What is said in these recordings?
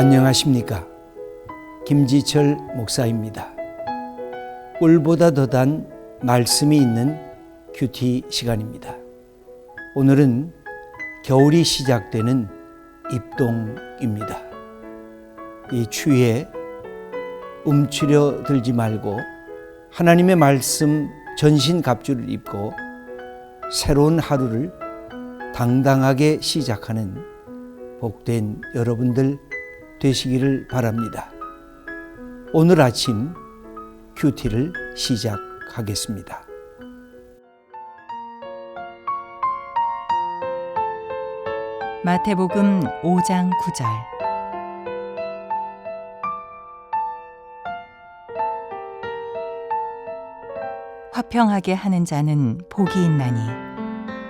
안녕하십니까. 김지철 목사입니다. 꿀보다 더 단 말씀이 있는 큐티 시간입니다. 오늘은 겨울이 시작되는 입동입니다. 이 추위에 움츠려 들지 말고 하나님의 말씀 전신갑주를 입고 새로운 하루를 당당하게 시작하는 복된 여러분들 되시기를 바랍니다. 오늘 아침 큐티를 시작하겠습니다. 마태복음 5장 9절. 화평하게 하는 자는 복이 있나니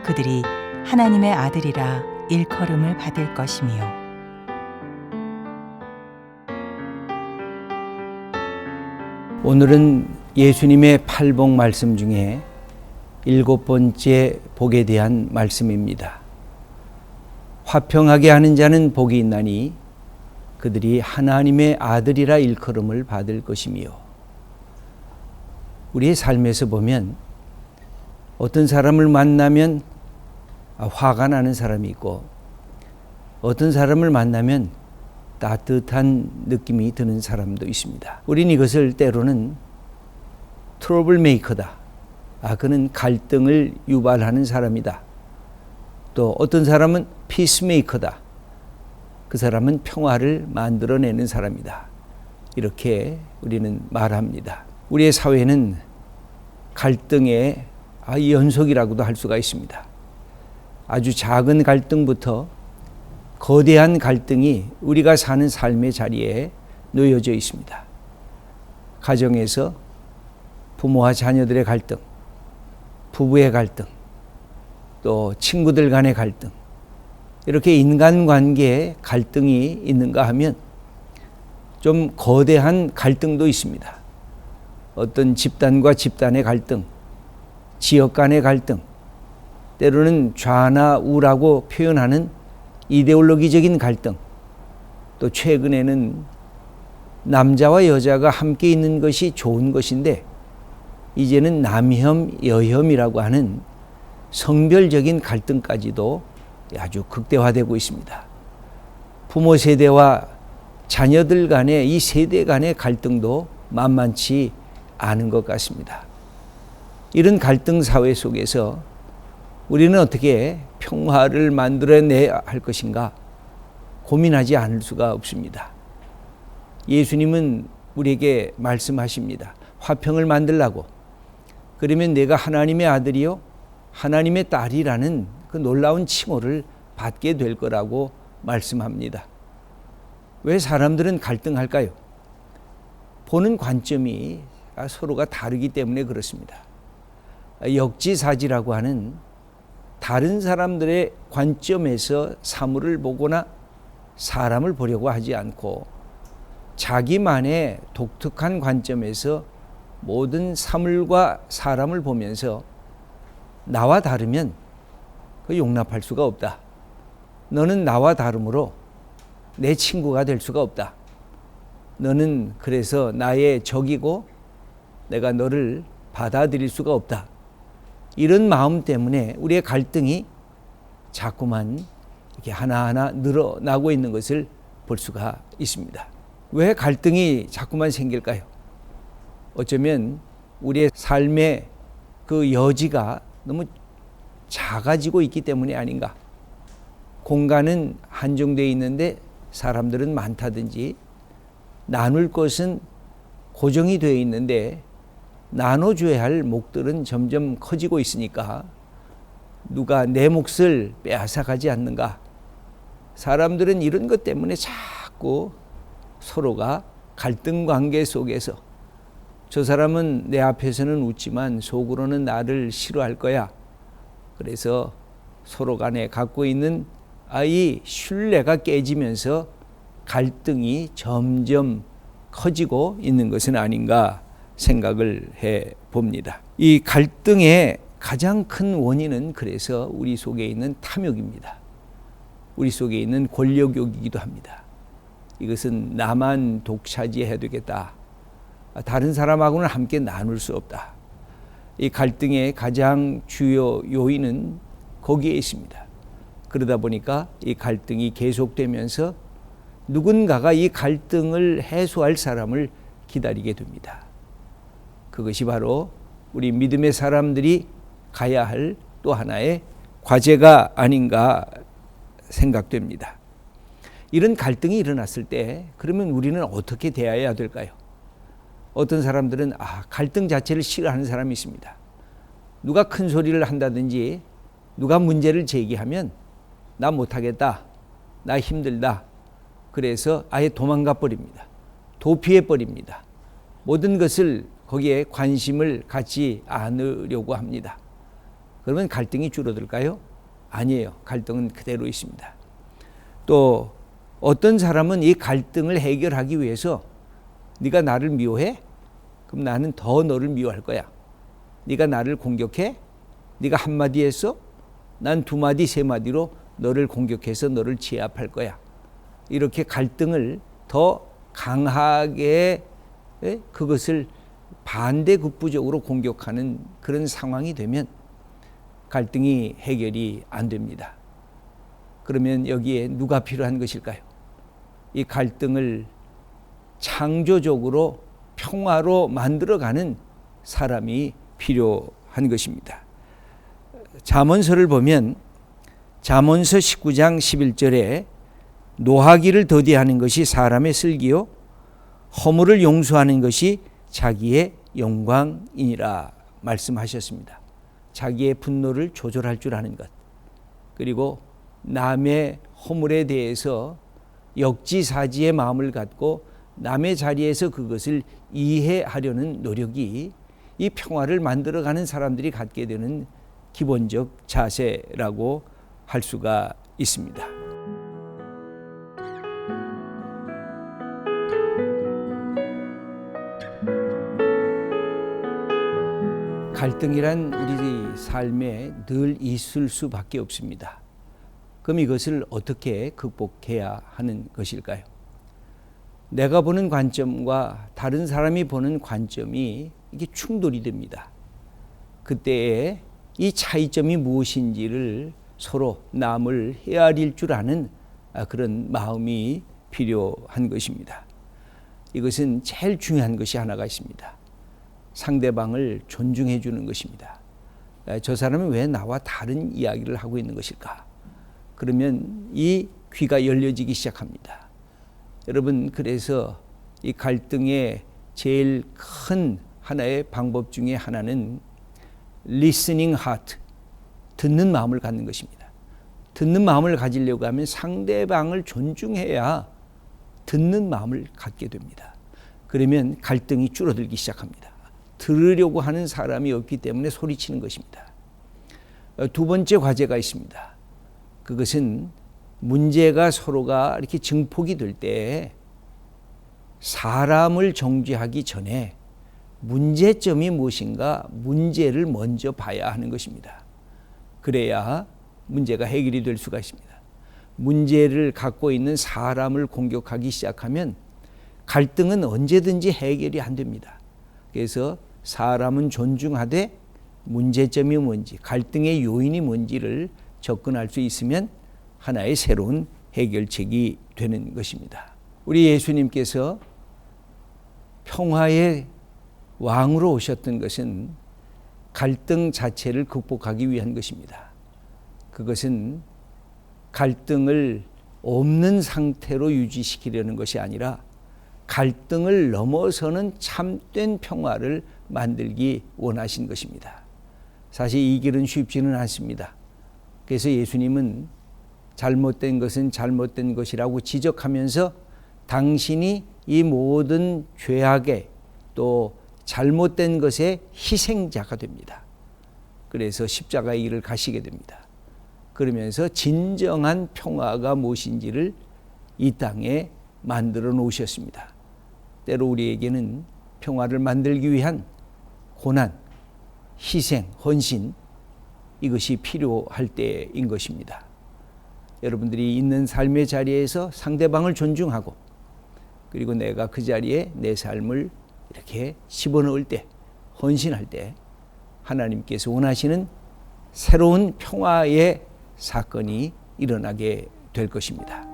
그들이 하나님의 아들이라 일컬음을 받을 것이며. 오늘은 예수님의 팔복 말씀 중에 7번째 복에 대한 말씀입니다. 화평하게 하는 자는 복이 있나니 그들이 하나님의 아들이라 일컬음을 받을 것이며. 우리의 삶에서 보면 어떤 사람을 만나면 화가 나는 사람이 있고 어떤 사람을 만나면 따뜻한 느낌이 드는 사람도 있습니다. 우린 이것을 때로는 트러블 메이커다. 그는 갈등을 유발하는 사람이다. 또 어떤 사람은 피스메이커다. 그 사람은 평화를 만들어내는 사람이다. 이렇게 우리는 말합니다. 우리의 사회는 갈등의 연속이라고도 할 수가 있습니다. 아주 작은 갈등부터 거대한 갈등이 우리가 사는 삶의 자리에 놓여져 있습니다. 가정에서 부모와 자녀들의 갈등, 부부의 갈등, 또 친구들 간의 갈등, 이렇게 인간관계에 갈등이 있는가 하면 좀 거대한 갈등도 있습니다. 어떤 집단과 집단의 갈등, 지역 간의 갈등, 때로는 좌나 우라고 표현하는 이데올로기적인 갈등, 또 최근에는 남자와 여자가 함께 있는 것이 좋은 것인데 이제는 남혐, 여혐이라고 하는 성별적인 갈등까지도 아주 극대화되고 있습니다. 부모 세대와 자녀들 간의 이 세대 간의 갈등도 만만치 않은 것 같습니다. 이런 갈등 사회 속에서 우리는 어떻게 평화를 만들어내야 할 것인가 고민하지 않을 수가 없습니다. 예수님은 우리에게 말씀하십니다. 화평을 만들라고. 그러면 내가 하나님의 아들이요 하나님의 딸이라는 그 놀라운 칭호를 받게 될 거라고 말씀합니다. 왜 사람들은 갈등할까요? 보는 관점이 서로가 다르기 때문에 그렇습니다. 역지사지라고 하는 다른 사람들의 관점에서 사물을 보거나 사람을 보려고 하지 않고 자기만의 독특한 관점에서 모든 사물과 사람을 보면서 나와 다르면 그 용납할 수가 없다. 너는 나와 다르므로 내 친구가 될 수가 없다. 너는 그래서 나의 적이고 내가 너를 받아들일 수가 없다. 이런 마음 때문에 우리의 갈등이 자꾸만 이렇게 하나하나 늘어나고 있는 것을 볼 수가 있습니다. 왜 갈등이 자꾸만 생길까요? 어쩌면 우리의 삶의 그 여지가 너무 작아지고 있기 때문이 아닌가. 공간은 한정되어 있는데 사람들은 많다든지 나눌 것은 고정이 되어 있는데 나눠줘야 할 몫들은 점점 커지고 있으니까 누가 내 몫을 빼앗아가지 않는가. 사람들은 이런 것 때문에 자꾸 서로가 갈등 관계 속에서 저 사람은 내 앞에서는 웃지만 속으로는 나를 싫어할 거야. 그래서 서로 간에 갖고 있는 이 신뢰가 깨지면서 갈등이 점점 커지고 있는 것은 아닌가 생각을 해 봅니다. 이 갈등의 가장 큰 원인은 그래서 우리 속에 있는 탐욕입니다. 우리 속에 있는 권력욕이기도 합니다. 이것은 나만 독차지해야 되겠다. 다른 사람하고는 함께 나눌 수 없다. 이 갈등의 가장 주요 요인은 거기에 있습니다. 그러다 보니까 이 갈등이 계속되면서 누군가가 이 갈등을 해소할 사람을 기다리게 됩니다. 그것이 바로 우리 믿음의 사람들이 가야 할 또 하나의 과제가 아닌가 생각됩니다. 이런 갈등이 일어났을 때 그러면 우리는 어떻게 대해야 될까요? 어떤 사람들은 갈등 자체를 싫어하는 사람이 있습니다. 누가 큰 소리를 한다든지 누가 문제를 제기하면 나 못하겠다, 나 힘들다, 그래서 아예 도망가 버립니다. 도피해 버립니다. 모든 것을 거기에 관심을 갖지 않으려고 합니다. 그러면 갈등이 줄어들까요? 아니에요. 갈등은 그대로 있습니다. 또 어떤 사람은 이 갈등을 해결하기 위해서 네가 나를 미워해? 그럼 나는 더 너를 미워할 거야. 네가 나를 공격해? 네가 한마디 했어? 난 두 마디 세 마디로 너를 공격해서 너를 제압할 거야. 이렇게 갈등을 더 강하게 그것을 반대급부적으로 공격하는 그런 상황이 되면 갈등이 해결이 안 됩니다. 그러면 여기에 누가 필요한 것일까요? 이 갈등을 창조적으로 평화로 만들어가는 사람이 필요한 것입니다. 잠언서를 보면 잠언서 19장 11절에 노하기를 더디하는 것이 사람의 슬기요 허물을 용서하는 것이 자기의 영광이니라 말씀하셨습니다. 자기의 분노를 조절할 줄 아는 것, 그리고 남의 허물에 대해서 역지사지의 마음을 갖고 남의 자리에서 그것을 이해하려는 노력이 이 평화를 만들어가는 사람들이 갖게 되는 기본적 자세라고 할 수가 있습니다. 갈등이란 우리 삶에 늘 있을 수밖에 없습니다. 그럼 이것을 어떻게 극복해야 하는 것일까요? 내가 보는 관점과 다른 사람이 보는 관점이 이게 충돌이 됩니다. 그때에 이 차이점이 무엇인지를 서로 남을 헤아릴 줄 아는 그런 마음이 필요한 것입니다. 이것은 제일 중요한 것이 하나가 있습니다. 상대방을 존중해 주는 것입니다. 저 사람은 왜 나와 다른 이야기를 하고 있는 것일까? 그러면 이 귀가 열려지기 시작합니다. 여러분, 그래서 이 갈등의 제일 큰 하나의 방법 중에 하나는 listening heart, 듣는 마음을 갖는 것입니다. 듣는 마음을 가지려고 하면 상대방을 존중해야 듣는 마음을 갖게 됩니다. 그러면 갈등이 줄어들기 시작합니다. 들으려고 하는 사람이 없기 때문에 소리치는 것입니다. 두 번째 과제가 있습니다. 그것은 문제가 서로가 이렇게 증폭이 될 때 사람을 정죄하기 전에 문제점이 무엇인가 문제를 먼저 봐야 하는 것입니다. 그래야 문제가 해결이 될 수가 있습니다. 문제를 갖고 있는 사람을 공격하기 시작하면 갈등은 언제든지 해결이 안 됩니다. 그래서 사람은 존중하되 문제점이 뭔지, 갈등의 요인이 뭔지를 접근할 수 있으면 하나의 새로운 해결책이 되는 것입니다. 우리 예수님께서 평화의 왕으로 오셨던 것은 갈등 자체를 극복하기 위한 것입니다. 그것은 갈등을 없는 상태로 유지시키려는 것이 아니라 갈등을 넘어서는 참된 평화를 만들기 원하신 것입니다. 사실 이 길은 쉽지는 않습니다. 그래서 예수님은 잘못된 것은 잘못된 것이라고 지적하면서 당신이 이 모든 죄악의 또 잘못된 것의 희생자가 됩니다. 그래서 십자가의 길을 가시게 됩니다. 그러면서 진정한 평화가 무엇인지를 이 땅에 만들어 놓으셨습니다. 때로 우리에게는 평화를 만들기 위한 고난, 희생, 헌신, 이것이 필요할 때인 것입니다. 여러분들이 있는 삶의 자리에서 상대방을 존중하고 그리고 내가 그 자리에 내 삶을 이렇게 집어넣을 때, 헌신할 때 하나님께서 원하시는 새로운 평화의 사건이 일어나게 될 것입니다.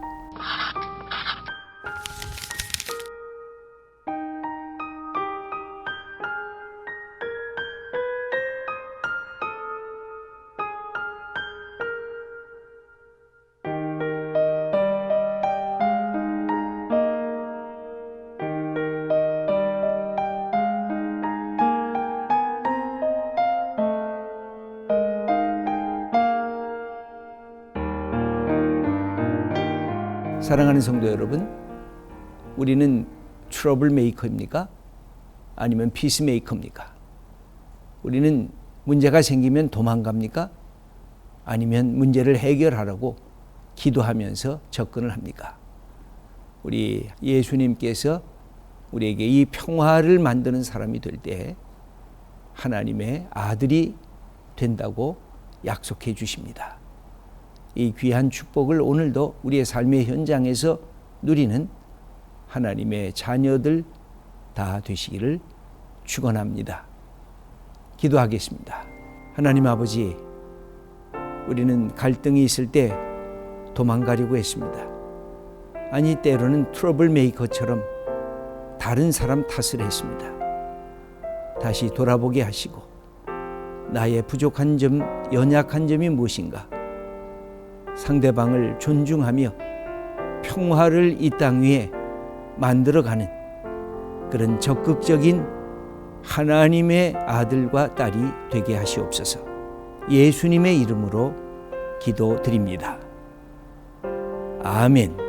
사랑하는 성도 여러분, 우리는 트러블 메이커입니까? 아니면 피스 메이커입니까? 우리는 문제가 생기면 도망갑니까? 아니면 문제를 해결하라고 기도하면서 접근을 합니까? 우리 예수님께서 우리에게 이 평화를 만드는 사람이 될 때 하나님의 아들이 된다고 약속해 주십니다. 이 귀한 축복을 오늘도 우리의 삶의 현장에서 누리는 하나님의 자녀들 다 되시기를 축원합니다. 기도하겠습니다. 하나님 아버지, 우리는 갈등이 있을 때 도망가려고 했습니다. 아니, 때로는 트러블 메이커처럼 다른 사람 탓을 했습니다. 다시 돌아보게 하시고 나의 부족한 점, 연약한 점이 무엇인가? 상대방을 존중하며 평화를 이 땅 위에 만들어가는 그런 적극적인 하나님의 아들과 딸이 되게 하시옵소서. 예수님의 이름으로 기도드립니다. 아멘.